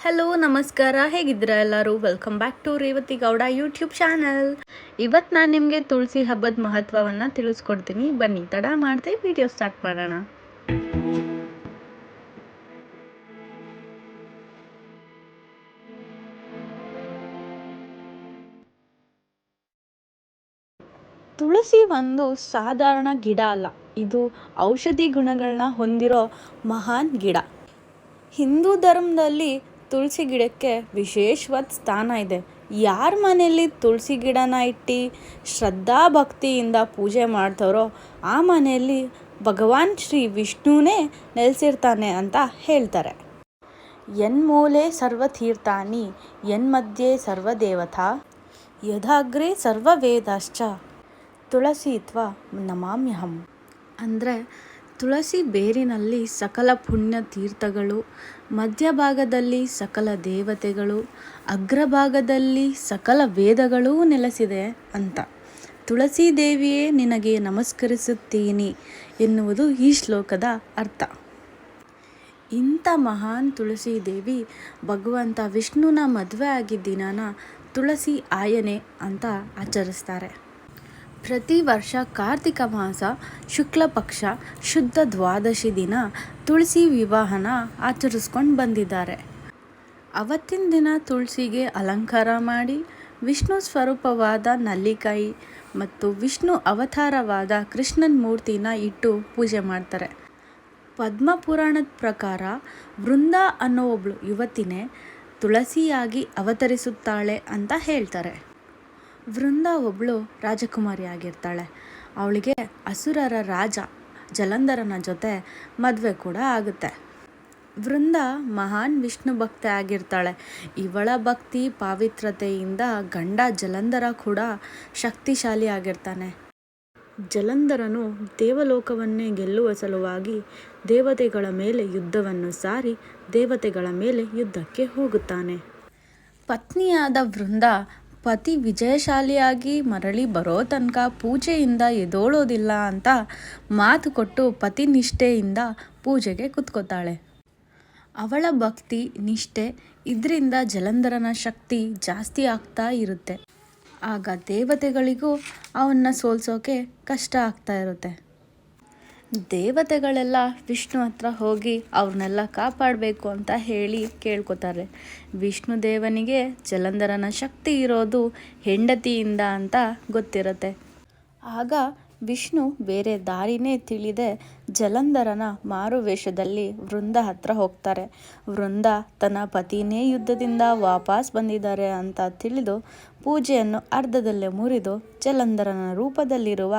Hello ನಮಸ್ಕಾರ, ಹೇಗಿದ್ದೀರಾ ಎಲ್ಲರೂ? Welcome back to Revathi Gowda YouTube channel. ಇವತ್ತು ನಾನು ನಿಮಗೆ ತುಳಸಿ ಹಬ್ಬದ ಮಹತ್ವವನ್ನು ತಿಳಿಸ್ಕೊಡ್ತೀನಿ. ಬನ್ನಿ ತಡ ಮಾಡದೆ ವಿಡಿಯೋ ಸ್ಟಾರ್ಟ್ ಮಾಡೋಣ. ತುಳಸಿ ಒಂದು ಸಾಧಾರಣ ಗಿಡ ಅಲ್ಲ, ಇದು ಔಷಧಿ ಗುಣಗಳನ್ನ ಹೊಂದಿರೋ ಮಹಾನ್ ಗಿಡ. ಹಿಂದೂ ಧರ್ಮದಲ್ಲಿ ತುಳಸಿ ಗಿಡಕ್ಕೆ ವಿಶೇಷವಾದ ಸ್ಥಾನ ಇದೆ. ಯಾರ ಮನೆಯಲ್ಲಿ ತುಳಸಿ ಗಿಡನ ಇಟ್ಟು ಶ್ರದ್ಧಾ ಭಕ್ತಿಯಿಂದ ಪೂಜೆ ಮಾಡ್ತಾರೋ ಆ ಮನೆಯಲ್ಲಿ ಭಗವಾನ್ ಶ್ರೀ ವಿಷ್ಣುವೇ ನೆಲೆಸಿರ್ತಾನೆ ಅಂತ ಹೇಳ್ತಾರೆ. ಯನ್ಮೂಲೆ ಸರ್ವತೀರ್ಥಾನಿ ಯನ್ಮಧ್ಯೆ ಸರ್ವದೇವತಾ ಯಥಾಗ್ರೆ ಸರ್ವವೇದಾಶ್ಚ ತುಳಸೀತ್ವ ನಮಾಮ್ಯಹಂ. ಅಂದರೆ ತುಳಸಿ ಬೇರಿನಲ್ಲಿ ಸಕಲ ಪುಣ್ಯ ತೀರ್ಥಗಳು, ಮಧ್ಯಭಾಗದಲ್ಲಿ ಸಕಲ ದೇವತೆಗಳು, ಅಗ್ರಭಾಗದಲ್ಲಿ ಸಕಲ ವೇದಗಳೂ ನೆಲೆಸಿದೆ ಅಂತ. ತುಳಸಿ ದೇವಿಯೇ ನಿನಗೆ ನಮಸ್ಕರಿಸುತ್ತೀನಿ ಎನ್ನುವುದು ಈ ಶ್ಲೋಕದ ಅರ್ಥ. ಇಂಥ ಮಹಾನ್ ತುಳಸಿ ದೇವಿ ಭಗವಂತ ವಿಷ್ಣುನ ಮದುವೆ ಆಗಿದ್ದ ದಿನನ ತುಳಸಿ ಆಯನೆ ಅಂತ ಆಚರಿಸ್ತಾರೆ. ಪ್ರತಿ ವರ್ಷ ಕಾರ್ತಿಕ ಮಾಸ ಶುಕ್ಲ ಪಕ್ಷ ಶುದ್ಧ ದ್ವಾದಶಿ ದಿನ ತುಳಸಿ ವಿವಾಹನ ಆಚರಿಸ್ಕೊಂಡು ಬಂದಿದ್ದಾರೆ. ಅವತ್ತಿನ ದಿನ ತುಳಸಿಗೆ ಅಲಂಕಾರ ಮಾಡಿ ವಿಷ್ಣು ಸ್ವರೂಪವಾದ ನಲ್ಲಿಕಾಯಿ ಮತ್ತು ವಿಷ್ಣು ಅವತಾರವಾದ ಕೃಷ್ಣನ ಮೂರ್ತಿನ ಇಟ್ಟು ಪೂಜೆ ಮಾಡ್ತಾರೆ. ಪದ್ಮಪುರಾಣದ ಪ್ರಕಾರ ವೃಂದ ಅನ್ನೋ ಒಬ್ಳು ಯುವತಿನೇ ತುಳಸಿಯಾಗಿ ಅವತರಿಸುತ್ತಾಳೆ ಅಂತ ಹೇಳ್ತಾರೆ. ವೃಂದ ಒಬ್ಬಳು ರಾಜಕುಮಾರಿ ಆಗಿರ್ತಾಳೆ. ಅವಳಿಗೆ ಅಸುರರ ರಾಜ ಜಲಂಧರನ ಜೊತೆ ಮದುವೆ ಕೂಡ ಆಗುತ್ತೆ. ವೃಂದ ಮಹಾನ್ ವಿಷ್ಣು ಭಕ್ತೆ ಆಗಿರ್ತಾಳೆ. ಇವಳ ಭಕ್ತಿ ಪಾವಿತ್ರತೆಯಿಂದ ಗಂಡ ಜಲಂಧರ ಕೂಡ ಶಕ್ತಿಶಾಲಿ ಆಗಿರ್ತಾನೆ. ಜಲಂಧರನು ದೇವಲೋಕವನ್ನೇ ಗೆಲ್ಲುವ ಸಲುವಾಗಿ ದೇವತೆಗಳ ಮೇಲೆ ಯುದ್ಧವನ್ನು ಸಾರಿ ದೇವತೆಗಳ ಮೇಲೆ ಯುದ್ಧಕ್ಕೆ ಹೋಗುತ್ತಾನೆ. ಪತ್ನಿಯಾದ ವೃಂದ ಪತಿ ವಿಜಯಶಾಲಿಯಾಗಿ ಮರಳಿ ಬರೋ ತನಕ ಪೂಜೆಯಿಂದ ಎದೋಳೋದಿಲ್ಲ ಅಂತ ಮಾತು ಕೊಟ್ಟು ಪತಿ ನಿಷ್ಠೆಯಿಂದ ಪೂಜೆಗೆ ಕುತ್ಕೋತಾಳೆ. ಅವಳ ಭಕ್ತಿ ನಿಷ್ಠೆ ಇದರಿಂದ ಜಲಂಧರನ ಶಕ್ತಿ ಜಾಸ್ತಿ ಆಗ್ತಾ ಇರುತ್ತೆ. ಆಗ ದೇವತೆಗಳಿಗೂ ಅವನ್ನ ಸೋಲ್ಸೋಕೆ ಕಷ್ಟ ಆಗ್ತಾ ಇರುತ್ತೆ. ದೇವತೆಗಳೆಲ್ಲ ವಿಷ್ಣು ಹತ್ರ ಹೋಗಿ ಅವ್ರನ್ನೆಲ್ಲ ಕಾಪಾಡಬೇಕು ಅಂತ ಹೇಳಿ ಕೇಳ್ಕೊತಾರೆ. ವಿಷ್ಣು ದೇವನಿಗೆ ಜಲಂಧರನ ಶಕ್ತಿ ಇರೋದು ಹೆಂಡತಿಯಿಂದ ಅಂತ ಗೊತ್ತಿರುತ್ತೆ. ಆಗ ವಿಷ್ಣು ಬೇರೆ ದಾರಿನೇ ತಿಳಿದೆ ಜಲಂಧರನ ಮಾರುವೇಷದಲ್ಲಿ ವೃಂದ ಹತ್ರ ಹೋಗ್ತಾರೆ. ವೃಂದ ತನ್ನ ಪತಿನೇ ಯುದ್ಧದಿಂದ ವಾಪಸ್ ಬಂದಿದ್ದಾರೆ ಅಂತ ತಿಳಿದು ಪೂಜೆಯನ್ನು ಅರ್ಧದಲ್ಲೇ ಮುರಿದು ಜಲಂಧರನ ರೂಪದಲ್ಲಿರುವ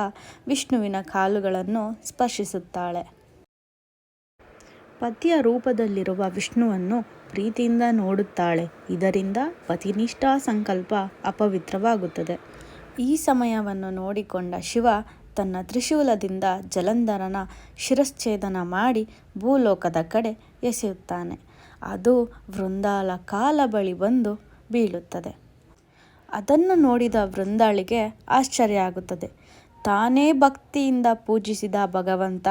ವಿಷ್ಣುವಿನ ಕಾಲುಗಳನ್ನು ಸ್ಪರ್ಶಿಸುತ್ತಾಳೆ. ಪತಿಯ ರೂಪದಲ್ಲಿರುವ ವಿಷ್ಣುವನ್ನು ಪ್ರೀತಿಯಿಂದ ನೋಡುತ್ತಾಳೆ. ಇದರಿಂದ ಪತಿನಿಷ್ಠಾ ಸಂಕಲ್ಪ ಅಪವಿತ್ರವಾಗುತ್ತದೆ. ಈ ಸಮಯವನ್ನು ನೋಡಿಕೊಂಡ ಶಿವ ತನ್ನ ತ್ರಿಶೂಲದಿಂದ ಜಲಂಧರನ ಶಿರಶ್ಛೇದನ ಮಾಡಿ ಭೂಲೋಕದ ಕಡೆ ಎಸೆಯುತ್ತಾನೆ. ಅದು ವೃಂದಾಳ ಕಾಲ ಬಳಿ ಬಂದು ಬೀಳುತ್ತದೆ. ಅದನ್ನು ನೋಡಿದ ವೃಂದಾಳಿಗೆ ಆಶ್ಚರ್ಯ ಆಗುತ್ತದೆ. ತಾನೇ ಭಕ್ತಿಯಿಂದ ಪೂಜಿಸಿದ ಭಗವಂತ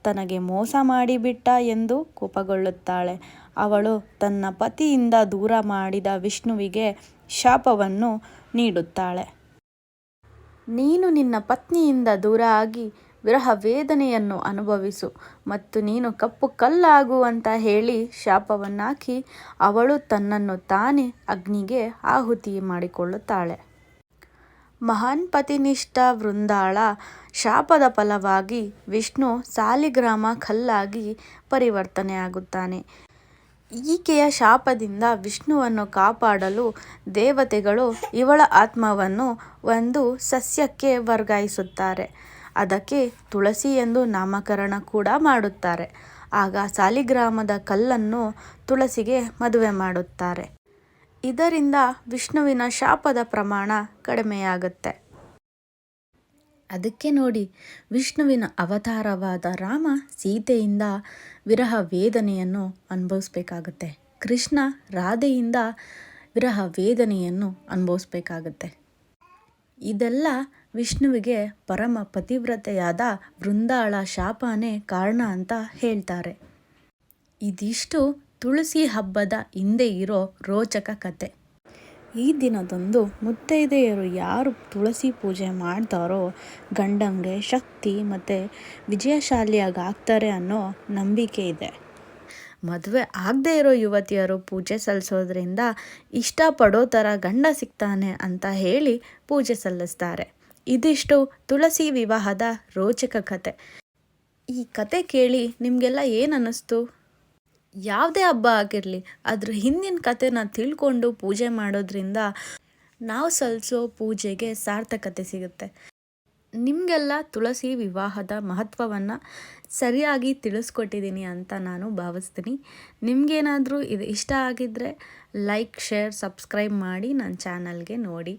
ತನಗೆ ಮೋಸ ಮಾಡಿಬಿಟ್ಟ ಎಂದು ಕೋಪಗೊಳ್ಳುತ್ತಾಳೆ. ಅವಳು ತನ್ನ ಪತಿಯಿಂದ ದೂರ ಮಾಡಿದ ವಿಷ್ಣುವಿಗೆ ಶಾಪವನ್ನು ನೀಡುತ್ತಾಳೆ. ನೀನು ನಿನ್ನ ಪತ್ನಿಯಿಂದ ದೂರ ಆಗಿ ವಿರಹ ವೇದನೆಯನ್ನು ಅನುಭವಿಸು ಮತ್ತು ನೀನು ಕಪ್ಪು ಕಲ್ಲಾಗು ಅಂತ ಹೇಳಿ ಶಾಪವನ್ನಾಕಿ ಅವಳು ತನ್ನನ್ನು ತಾನೇ ಅಗ್ನಿಗೆ ಆಹುತಿ ಮಾಡಿಕೊಳ್ಳುತ್ತಾಳೆ. ಮಹಾನ್ ಪತಿನಿಷ್ಠ ವೃಂದಾಳ ಶಾಪದ ಫಲವಾಗಿ ವಿಷ್ಣು ಸಾಲಿಗ್ರಾಮ ಕಲ್ಲಾಗಿ ಪರಿವರ್ತನೆಯಾಗುತ್ತಾನೆ. ಈಕೆಯ ಶಾಪದಿಂದ ವಿಷ್ಣುವನ್ನು ಕಾಪಾಡಲು ದೇವತೆಗಳು ಇವಳ ಆತ್ಮವನ್ನು ಒಂದು ಸಸ್ಯಕ್ಕೆ ವರ್ಗಾಯಿಸುತ್ತಾರೆ. ಅದಕ್ಕೆ ತುಳಸಿ ಎಂದು ನಾಮಕರಣ ಕೂಡ ಮಾಡುತ್ತಾರೆ. ಆಗ ಸಾಲಿಗ್ರಾಮದ ಕಲ್ಲನ್ನು ತುಳಸಿಗೆ ಮದುವೆ ಮಾಡುತ್ತಾರೆ. ಇದರಿಂದ ವಿಷ್ಣುವಿನ ಶಾಪದ ಪ್ರಮಾಣ ಕಡಿಮೆಯಾಗುತ್ತೆ. ಅದಕ್ಕೆ ನೋಡಿ, ವಿಷ್ಣುವಿನ ಅವತಾರವಾದ ರಾಮ ಸೀತೆಯಿಂದ ವಿರಹ ವೇದನೆಯನ್ನು ಅನುಭವಿಸ್ಬೇಕಾಗತ್ತೆ. ಕೃಷ್ಣ ರಾಧೆಯಿಂದ ವಿರಹ ವೇದನೆಯನ್ನು ಅನುಭವಿಸ್ಬೇಕಾಗತ್ತೆ. ಇದೆಲ್ಲ ವಿಷ್ಣುವಿಗೆ ಪರಮ ಪತಿವ್ರತೆಯಾದ ವೃಂದಾಳ ಶಾಪನೇ ಕಾರಣ ಅಂತ ಹೇಳ್ತಾರೆ. ಇದಿಷ್ಟು ತುಳಸಿ ಹಬ್ಬದ ಹಿಂದೆ ಇರೋ ರೋಚಕ ಕತೆ. ಈ ದಿನದಂದು ಮುತ್ತೈದೆಯರು ಯಾರು ತುಳಸಿ ಪೂಜೆ ಮಾಡ್ತಾರೋ ಗಂಡಂಗೆ ಶಕ್ತಿ ಮತ್ತು ವಿಜಯಶಾಲಿಯಾಗ್ತಾರೆ ಅನ್ನೋ ನಂಬಿಕೆ ಇದೆ. ಮದುವೆ ಆಗದೆ ಇರೋ ಯುವತಿಯರು ಪೂಜೆ ಸಲ್ಲಿಸೋದ್ರಿಂದ ಇಷ್ಟಪಡೋ ಥರ ಗಂಡ ಸಿಗ್ತಾನೆ ಅಂತ ಹೇಳಿ ಪೂಜೆ ಸಲ್ಲಿಸ್ತಾರೆ. ಇದಿಷ್ಟು ತುಳಸಿ ವಿವಾಹದ ರೋಚಕ ಕತೆ. ಈ ಕತೆ ಕೇಳಿ ನಿಮಗೆಲ್ಲ ಏನು ಅನ್ನಿಸ್ತು? ಯಾವುದೇ ಹಬ್ಬ ಆಗಿರಲಿ ಅದ್ರ ಹಿಂದಿನ ಕತೆನ ತಿಳ್ಕೊಂಡು ಪೂಜೆ ಮಾಡೋದ್ರಿಂದ ನಾವು ಸಲ್ಲಿಸೋ ಪೂಜೆಗೆ ಸಾರ್ಥಕತೆ ಸಿಗುತ್ತೆ. ನಿಮಗೆಲ್ಲ ತುಳಸಿ ವಿವಾಹದ ಮಹತ್ವವನ್ನು ಸರಿಯಾಗಿ ತಿಳಿಸ್ಕೊಟ್ಟಿದ್ದೀನಿ ಅಂತ ನಾನು ಭಾವಿಸ್ತೀನಿ. ನಿಮಗೇನಾದರೂ ಇದು ಇಷ್ಟ ಆಗಿದ್ದರೆ ಲೈಕ್, ಶೇರ್, ಸಬ್ಸ್ಕ್ರೈಬ್ ಮಾಡಿ ನನ್ನ ಚಾನಲ್ಗೆ ನೋಡಿ.